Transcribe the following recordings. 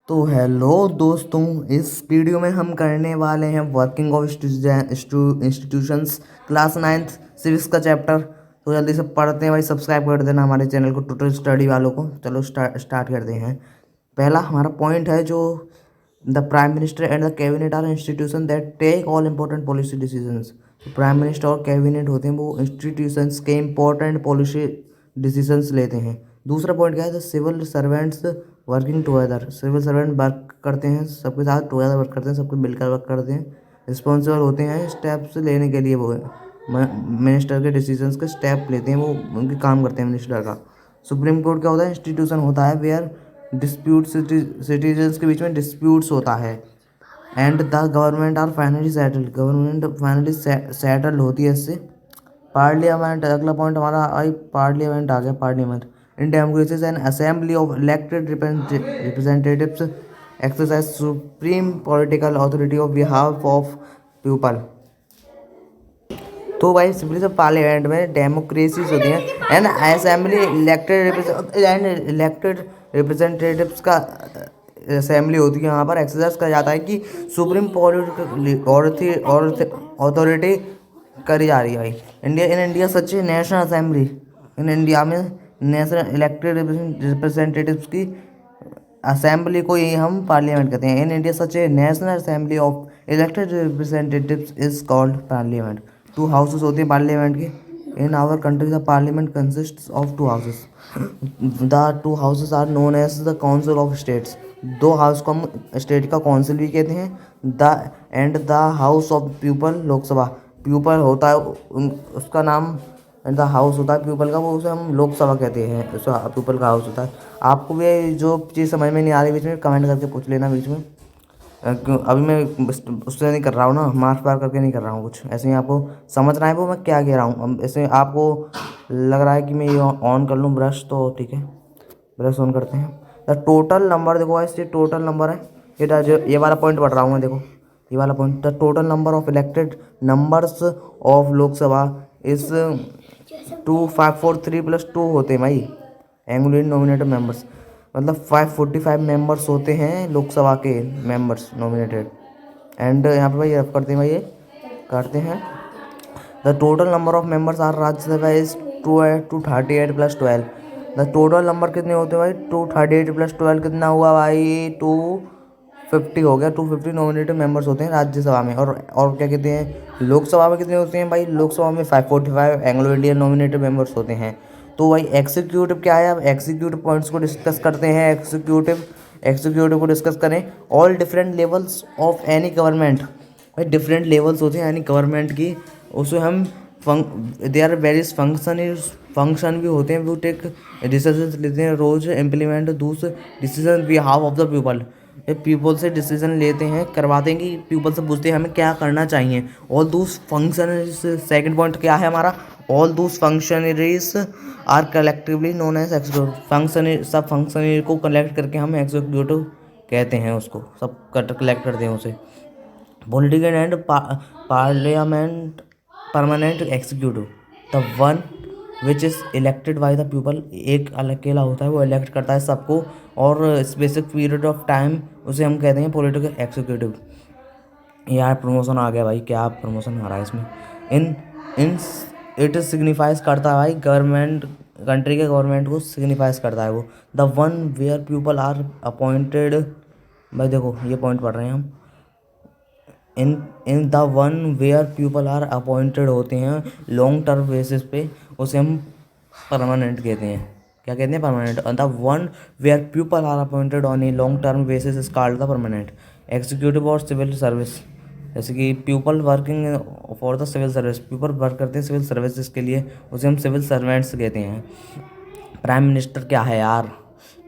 तो हेलो दोस्तों, इस वीडियो में हम करने वाले हैं working of institutions class 9th civics का चैप्टर। तो जल्दी से पढ़ते हैं भाई, सब्सक्राइब कर देना हमारे चैनल को, टोटल स्टडी वालों को। चलो स्टार्ट करते हैं। पहला हमारा पॉइंट है जो the prime minister and the cabinet are institution that take all important policy decisions. Prime minister और कैबिनेट होते हैं वो इंस्टीट्यूशंस के इंपॉर्टेंट पॉलिसी डिसीजंस लेते हैं। दूसरा पॉइंट क्या है, the civil servants working together. Civil servant work करते हैं, सबके साथ टुगेदर वर्क करते हैं, सबके मिलकर वर्क करते हैं, रिस्पॉन्सिबल होते हैं स्टेप्स लेने के लिए। वो मिनिस्टर के डिसीजंस के स्टेप लेते हैं, वो उनके काम करते हैं मिनिस्टर का। सुप्रीम कोर्ट क्या होता है, इंस्टीट्यूशन होता है वेयर डिस्प्यूट सिटीजन्स के बीच में डिस्प्यूट्स होता है। And the government are finally settled, government finally settled होती है इससे। पार्लियामेंट, अगला पॉइंट हमारा आई पार्लियामेंट आ गया। Parliament in democracy N assembly of elected representatives exercise supreme political authority of behalf of people. तो भाई सिंपली से पार्लियामेंट में डेमोक्रेसीज होती हैं एंड असेंबली इलेक्टेड रिप्रेजेंटेटिव्स का असेंबली होती है। यहाँ पर एक्सरसाइज करा जाता है कि सुप्रीम पॉलिटिकल अथॉरिटी करी जा रही है भाई। India such national assembly, in India में नेशनल इलेक्टेड रिप्रेजेंटेटिव्स की असेंबली को ही हम पार्लियामेंट कहते हैं। In India such a national assembly of elected representatives is called parliament. Two houses होते हैं पार्लियामेंट के। In our country the parliament consists of two houses. The two houses are known as the council of states. दो house को हम state का council भी कहते हैं। The house of people, Lok Sabha. People होता है उसका नाम, एंड द हाउस होता है पीपल का, वो उसे हम लोकसभा कहते हैं। पीपल का हाउस होता है। आपको भी जो चीज़ समझ में नहीं आ रही बीच में कमेंट करके पूछ लेना बीच में। अभी मैं उससे नहीं कर रहा हूँ ना, मार्क्स पार करके नहीं कर रहा हूँ कुछ, ऐसे ही आपको समझना है वो मैं क्या कह रहा हूँ। ऐसे आपको लग रहा है कि मैं ये ऑन कर लूँ ब्रश, तो ठीक है ब्रश ऑन करते हैं। द टोटल नंबर, देखो ये टोटल नंबर है। ये वाला पॉइंट पढ़ रहा हूँ मैं, देखो ये वाला point. The total number of elected numbers of Lok Sabha इस 2543 + 2 होते हैं भाई एंगुलर नॉमिनेटेड मेंबर्स। मतलब 545 मेंबर्स होते हैं लोकसभा के मेंबर्स नॉमिनेटेड। एंड यहाँ पे भाई रफ करते हैं भाई, ये करते हैं। The total number of members are Rajya Sabha is 238 + 12। The total number कितने होते हैं भाई, 238 + 12 कितना हुआ भाई, 250 हो गया। 250 नॉमिनेटेड मेंबर्स होते हैं राज्यसभा में। और क्या कहते हैं, लोकसभा में कितने होते हैं भाई, लोकसभा में 545 एंग्लो इंडियन नॉमिनेटेड मेंबर्स होते हैं। तो भाई एग्जीक्यूटिव क्या है, अब एग्जीक्यूटिव पॉइंट्स को डिस्कस करते हैं। एग्जीक्यूटिव को डिस्कस करें। All different levels of any government, भाई डिफरेंट लेवल्स होते हैं यानी गवर्नमेंट की, उसे हम दे आर वेरियस फंक्शन भी होते हैं। वो टेक डिसीजन लेते हैं, रोज इम्प्लीमेंट दूसरे decision behalf of the people. People से डिसीजन लेते हैं, करवाते हैं कि पीपल से पूछते हैं हमें क्या करना चाहिए। All these functionaries, second point क्या है हमारा, all these functionaries are collectively known as executive. Functionary, सब फंक्शनरी को कलेक्ट करके हम एग्जीक्यूटिव कहते हैं, उसको सब कलेक्ट करते हैं उसे। Political and parliament permanent executive, the one which is elected by the people. एक अकेला होता है, वो इलेक्ट करता है सबको, और स्पेसिफिक पीरियड ऑफ टाइम उसे हम कहते हैं पॉलिटिकल एग्जीक्यूटिव। यार प्रमोशन आ गया भाई, क्या प्रमोशन आ रहा है इसमें। इन इन इट सिग्निफाइज करता है भाई गवर्नमेंट, कंट्री के गवर्नमेंट को सिग्निफाइज करता है वो। The one where people are appointed, भाई देखो ये पॉइंट पढ़ रहे हैं हम। In the one where people are appointed होते हैं लॉन्ग टर्म बेसिस पे, उसे हम परमानेंट कहते हैं। क्या कहते हैं, permanent. The one where people are appointed on a long term basis is called the permanent executive. और सिविल सर्विस, जैसे कि people working for the civil service, people work करते हैं सिविल सर्विसेज के लिए, उसे हम सिविल सर्वेंट्स कहते हैं। प्राइम मिनिस्टर क्या है यार,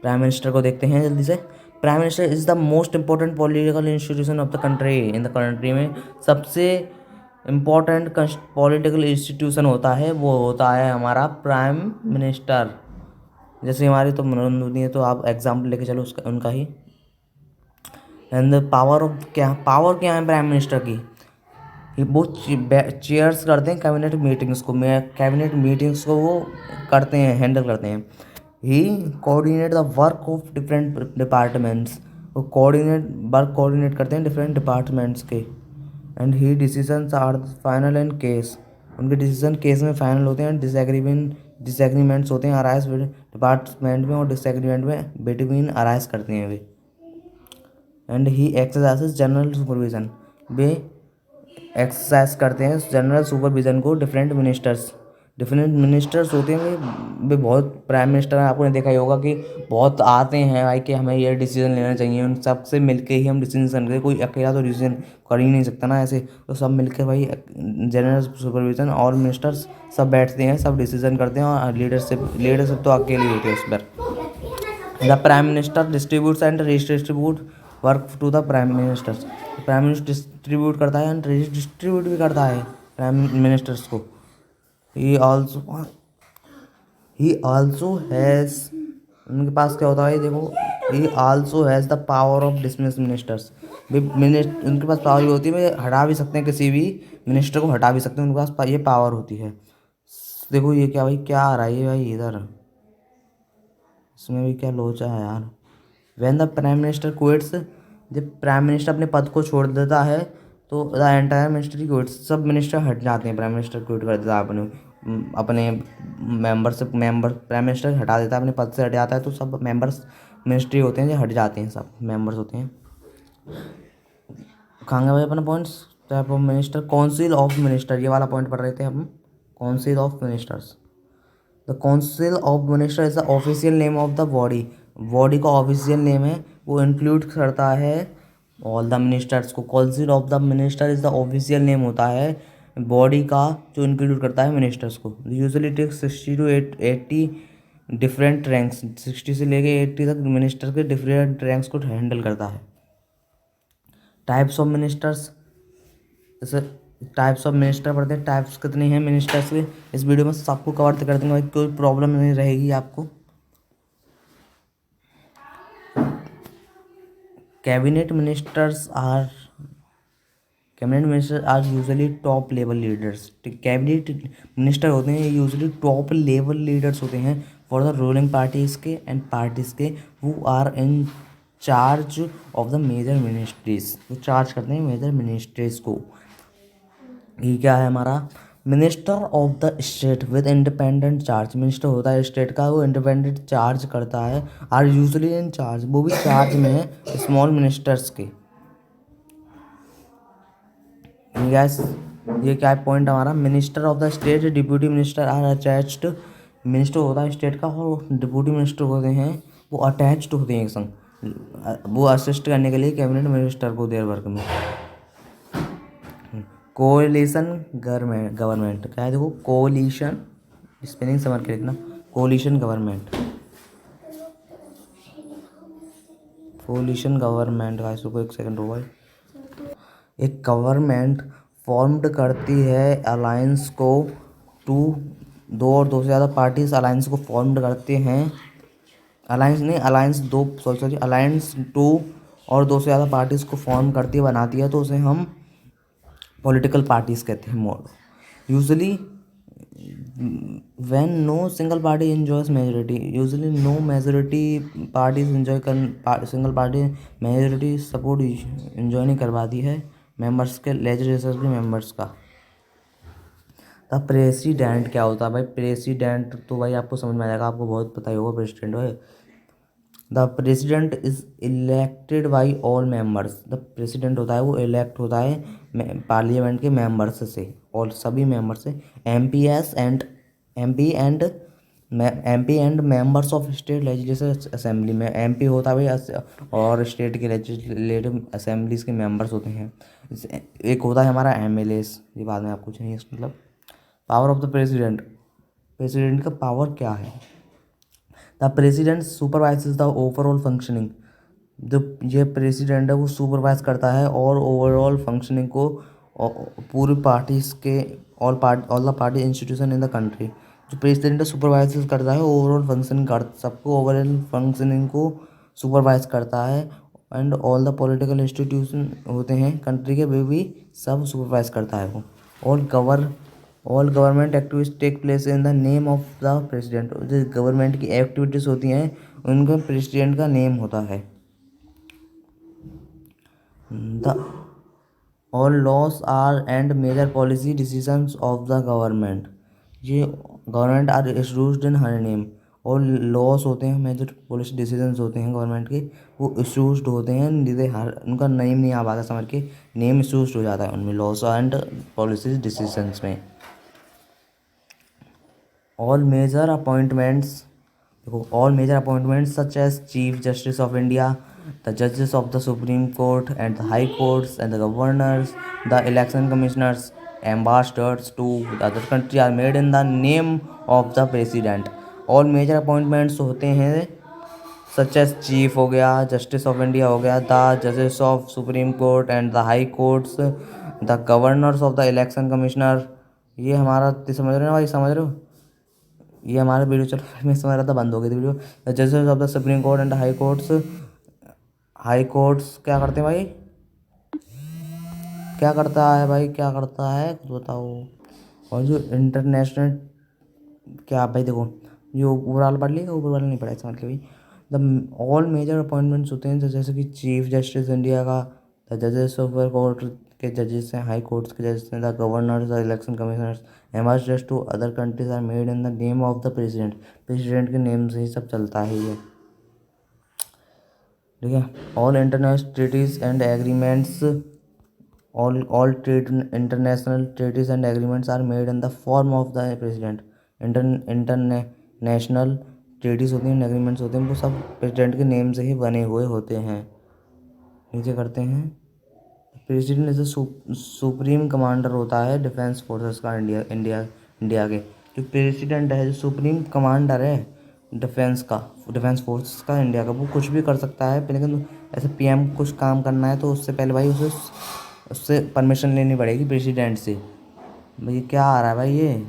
प्राइम मिनिस्टर को देखते हैं जल्दी से। Prime minister is the most important political institution of the country. In the country में सबसे इम्पोर्टेंट पॉलिटिकल इंस्टीट्यूशन होता है, वो होता है हमारा प्राइम मिनिस्टर। जैसे हमारी तो मनोरंजन है, तो आप एग्जाम्पल लेके चलो उसका, उनका ही। एंड पावर क्या है प्राइम मिनिस्टर की, वो चेयर्स करते हैं कैबिनेट मीटिंग्स को। कैबिनेट मीटिंग्स को वो करते हैं, हैंडल करते हैं। He coordinate the work of different departments, वो वर्क कोऑर्डिनेट करते हैं डिफरेंट डिपार्टमेंट्स के। And he decisions are final and case, उनके डिसीजन केस में फाइनल होते हैं। डिसएग्रीमेंट्स होते हैं अराइज डिपार्टमेंट में, और डिसएग्रीमेंट में बिटवीन अराइज करते हैं वे। And he exercise general supervision, वे एक्सरसाइज करते हैं जनरल सुपरविजन को डिफरेंट मिनिस्टर्स होते हैं वे बहुत प्राइम मिनिस्टर हैं। आपने देखा ही होगा कि बहुत आते हैं भाई कि हमें ये डिसीजन लेना चाहिए, उन सबसे मिलके ही हम डिसीजन करते, कोई अकेला तो डिसीजन कर ही नहीं सकता ना ऐसे, तो सब मिलके भाई जनरल सुपरविजन और मिनिस्टर्स सब बैठते हैं, सब डिसीजन करते हैं। और लीडरशिप तो अकेले ही होती है उस पर। The prime minister distributes and redistribute work to the prime ministers, prime minister distribute करता है एंड डिस्ट्रीब्यूट भी करता है प्राइम मिनिस्टर्स को। ही आल्सो हैज़, उनके पास क्या होता है देखो, ही also has the power of dismiss ministers, उनके पास पावर ये होती है, वे हटा भी सकते हैं, किसी भी मिनिस्टर को हटा भी सकते हैं, उनके पास ये पावर होती है। देखो ये क्या भाई, क्या आ रहा है ये भाई इधर, इसमें भी क्या लोचा है यार। When the prime minister quits, जब प्राइम मिनिस्टर अपने पद को छोड़ देता है तो द एंटायर मिनिस्ट्री क्विट्स, सब मिनिस्टर हट जाते हैं। प्राइम मिनिस्टर क्विट कर देता है अपने प्राइम मिनिस्टर हटा देता है, अपने पद से हट जाता है, तो सब मेंबर्स मिनिस्ट्री होते हैं जो हट जाते हैं, सब मेंबर्स होते हैं। कहाँ भाई अपना points, type of minister, council of minister, ये वाला पॉइंट पढ़ रहे थे हम, council of ministers. The council of minister is the official name of the body का ऑफिशियल नेम है, वो इंक्लूड करता है ऑल द मिनिस्टर्स को। Council of the minister is the official name होता है बॉडी का, जो इंक्लूड करता है मिनिस्टर्स को। Usually take 60 to 80 different ranks, 60 से लेके 80 तक मिनिस्टर के डिफरेंट रैंक्स को हैंडल करता है। टाइप्स ऑफ मिनिस्टर्स, जैसे टाइप्स ऑफ मिनिस्टर पढ़ते हैं, टाइप्स कितने हैं मिनिस्टर्स के, इस वीडियो में सबको कवर कर देंगे भाई, कोई प्रॉब्लम नहीं रहेगी आपको। Cabinet minister are usually top level leaders. Cabinet minister होते हैं यूजुअली टॉप लेवल लीडर्स होते हैं फॉर द रूलिंग पार्टीज़ के एंड पार्टीज़ के, who are in charge of the major ministries, वो चार्ज करते हैं मेजर मिनिस्ट्रीज को। ये क्या है हमारा, minister of the state with independent charge, minister होता है स्टेट का, वो इंडिपेंडेंट चार्ज करता है। आर यूजुअली इन चार्ज, वो भी चार्ज में है स्मॉल मिनिस्टर्स के। यस, ये क्या है पॉइंट हमारा, minister of the state deputy minister are attached, minister होता है स्टेट का और डिप्यूटी मिनिस्टर होते हैं वो अटैच्ड होते हैं एक संग, वो असिस्ट करने के लिए कैबिनेट मिनिस्टर को देयर वर्क में। कोलिशन गवर्नमेंट क्या है देखो, कोलिशन स्पेलिंग समझ के लिखना, कोलिशन गवर्नमेंट का इसको एक सेकंड हो भाई। एक गवर्नमेंट फॉर्म्ड करती है अलायंस को, दो और दो से ज़्यादा पार्टीज अलायंस को फॉर्म्ड करते हैं, अलायंस टू और दो से ज़्यादा पार्टीज को फॉर्म करती है, बनाती है, तो उसे हम पॉलिटिकल पार्टीज कहते हैं। More usually when no single party enjoys majority, usually no majority parties enjoy कर, single party majority support enjoy नहीं कर पाती है मेंबर्स के, लेजिस्लेचर के मेंबर्स का। द प्रेसिडेंट क्या होता है भाई, प्रेसिडेंट तो भाई आपको समझ में आ जाएगा, आपको बहुत पता ही होगा प्रेसिडेंट भाई। The president is elected by all members, the president होता है वो इलेक्ट होता है पार्लियामेंट के मेंबर्स से, और सभी मेंबर्स से। MP and members of state legislative assembly में, एमपी होता है भाई और स्टेट के लेजिस्लेटिव असेंबलीज के मेंबर्स होते हैं। एक होता है हमारा एमएलएस, ये बाद में आपको चाहिए मतलब। Power of the president, president का पावर क्या है, the president supervises the overall functioning, जो ये प्रेसिडेंट है वो सुपरवाइज करता है और ओवरऑल फंक्शनिंग को पूरी पार्टीज के, all the party institution in the country. जो प्रेसिडेंट सुपरवाइज करता है ओवरऑल फंक्शनिंग सबको ओवरऑल फंक्शनिंग को सुपरवाइज करता है, and all the political institution होते हैं कंट्री के, वे भी सब सुपरवाइज करता है वो। All government activities take place in the name of the president, जो गवर्नमेंट की एक्टिविटीज़ होती हैं उनका प्रेसिडेंट का नेम होता है। The all laws are and major policy decisions of the government, ये government are issued in her name. और लॉस होते हैं, मेजर पॉलिसी डिसीजंस होते हैं गवर्नमेंट के, वो इशूड होते हैं, जिसे हर उनका नेम नहीं आ पाता समझ के, नेम इशूड हो जाता है उनमें, लॉस एंड पॉलिसी डिसीजंस में। ऑल मेजर अपॉइंटमेंट्स, देखो all major appointments such as chief justice of India, the जजेस of the supreme court and the high courts and the governors, the election commissioners, ambassadors to the other country are made in the name of the president. All major appointments होते हैं सच as chief हो गया, justice of India हो गया, the जजेस of supreme court and the high courts, the governors of the election commissioner. ये हमारा समझ रहे हो भाई, समझ रहे हो? ये हमारा वीडियो चल रहा है, मैं समझ रहा था बंद हो गई थी वीडियो। द जजेस of the supreme court and high courts, high courts क्या करते हैं भाई, क्या करता है भाई, क्या करता है कुछ बताओ। और जो इंटरनेशनल, क्या भाई देखो, जो ऊपर वाला पढ़ लिया, ऊपर वाला नहीं पढ़ा समझ के भाई। द ऑल मेजर अपॉइंटमेंट्स होते हैं जैसे कि चीफ जस्टिस इंडिया का, द जजेस ऑफ कोर्ट के जजेस हैं, हाई कोर्ट्स के जजेस हैं, the governors, the election commissioners, ambassadors to other countries are made in the name of the president. President के नेम से ही सब चलता है ये, ठीक है। All international treaties and agreements, all trade international treaties and agreements are made in the form of the president. International treaties होती हैं, एग्रीमेंट्स होते हैं, वो सब प्रेसिडेंट के नेम से ही बने हुए होते हैं। नीचे करते हैं, प्रेसिडेंट इज सुप्रीम कमांडर होता है डिफेंस फोर्सेस का, इंडिया के जो प्रेसिडेंट है, जो सुप्रीम कमांडर है डिफेंस का, डिफेंस फोर्सेस का इंडिया का, वो कुछ भी कर सकता है, लेकिन ऐसे पीएम कुछ काम करना है तो उससे पहले भाई उससे परमिशन लेनी पड़ेगी प्रेसिडेंट से। भाई क्या आ रहा है भाई, ये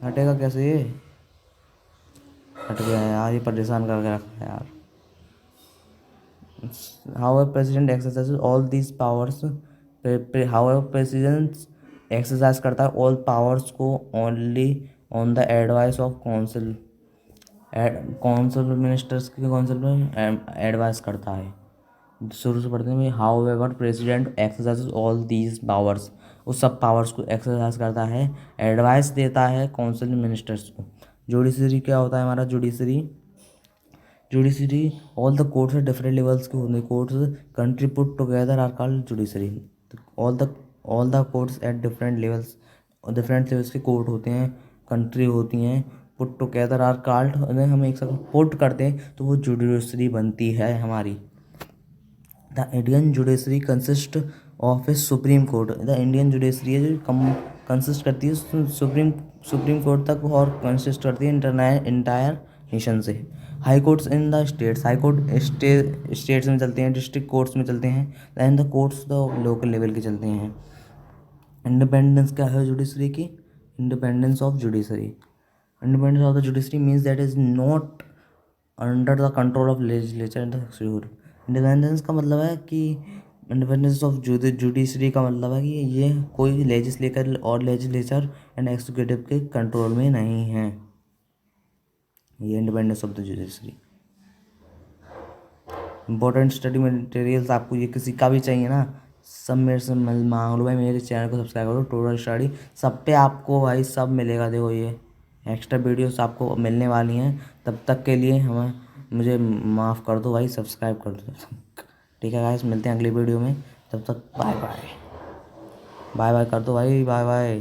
हटेगा कैसे, ये हट गया है यार, ये परेशान करके रखा है यार। However, President exercises all these powers. However, President exercise करता है all powers को only on the advice of council. Council ministers के कौंसिल में एडवाइस करता है। शुरू से पढ़ते हैं, how ever president exercise all these powers, उस सब पावर्स को एक्सरसाइज करता है, एडवाइस देता है कौंसिल मिनिस्टर्स को। जुडिशरी क्या होता है हमारा, judiciary all the courts different levels के होते हैं, courts country put together are called judiciary. All the courts at different levels, different levels के कोर्ट होते हैं, कंट्री होती हैं, पुट टुगेदर आर कॉल्ड, हम एक साथ पुट करते हैं तो वो जुडिशरी बनती है हमारी। The Indian judiciary consist of a supreme court, the Indian judiciary है जो कंसिस्ट करती है सुप्रीम कोर्ट तक, और कंसिस्ट करती है इंटायर नेशन से। High courts in the states, high court states में चलते हैं, डिस्ट्रिक्ट कोर्ट्स में चलते हैं, and the courts the local level के चलते हैं। इंडिपेंडेंस क्या है जुडिशरी की, independence of judiciary, independence of the judiciary means that is not under the control of legislature and the executive. Independence का मतलब है कि इंडिपेंडेंस ऑफ जुडिशरी का मतलब है कि ये कोई लेजिस्लेचर एंड एक्जीक्यूटिव के कंट्रोल में नहीं है, ये independence of the judiciary. Important study materials आपको ये किसी का भी चाहिए ना, सब मेरे से मांग लो भाई, मेरे चैनल को सब्सक्राइब करो, टोटल स्टडी सब पे आपको भाई सब मिलेगा। देखो ये एक्स्ट्रा वीडियोस आपको मिलने वाली हैं, तब तक के लिए मुझे माफ़ कर दो भाई, सब्सक्राइब कर दो। ठीक है गाइस, मिलते हैं अगली वीडियो में, तब तक बाय बाय, बाय बाय कर दो भाई, बाय बाय।